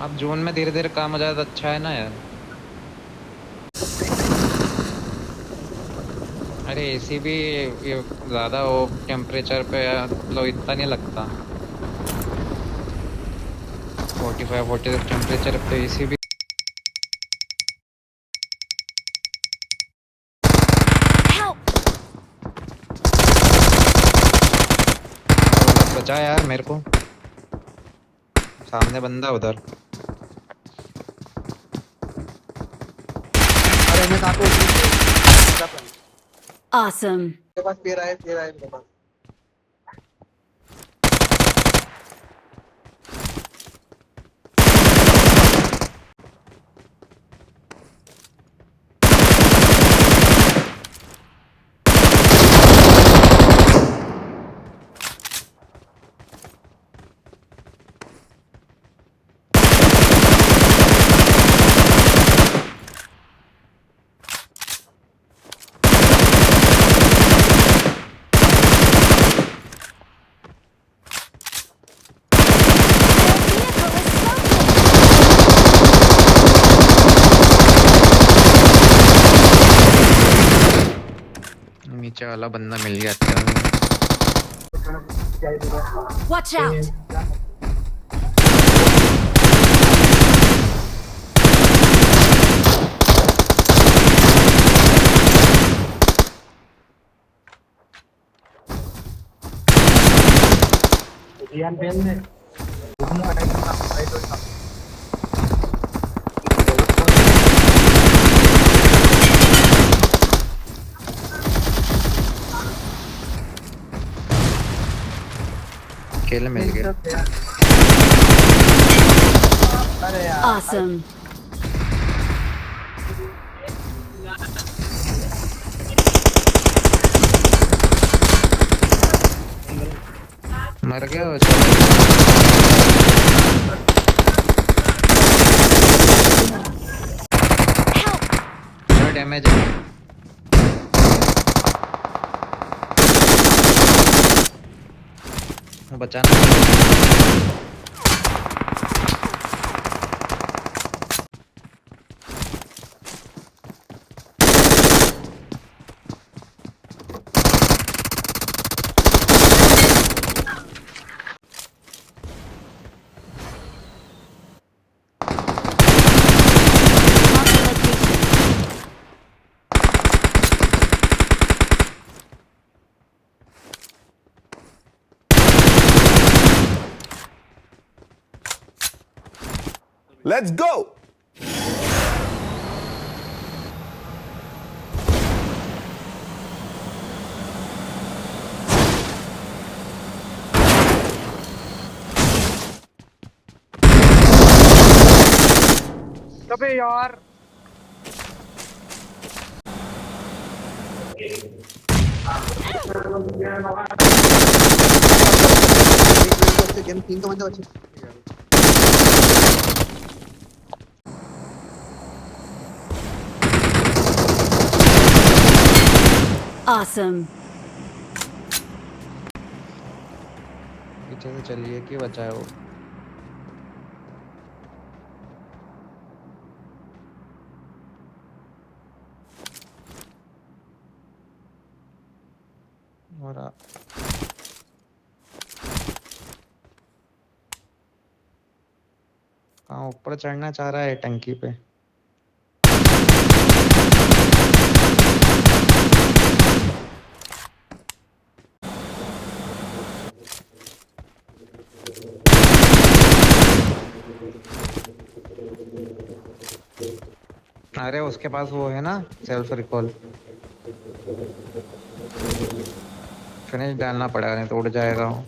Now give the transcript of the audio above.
अब जून में धीरे धीरे काम हो जाए तो अच्छा है ना यार। अरे एसी भी ये ज्यादा वो टेम्परेचर पे मतलब इतना नहीं लगता। 45-46 टेम्परेचर पे एसी भी Help! बचा यार मेरे को। सामने बंदा उधर। अरे मैं कहाँ पे मेरा plan। Awesome. मेरे पास पेड़ आए मेरे पास। नीचे वाला बंदा मिल गया अच्छा। Watch out! रियान बेन ने घूमना है। अकेले मिल गया। अरे यार Awesome. मर गया वो Help! डैमेज है। बचाना। Mark the location. Let's go! अबे यार गेम 3 तो बंदे बचे। Awesome. पीछे से चलिए कि बचाए वो। और कहाँ ऊपर चढ़ना चाह रहा है टंकी पे। अरे उसके पास वो है ना सेल्फ रिकॉल। फिनिश डालना पड़ेगा नहीं तो उड़ जाएगा वो।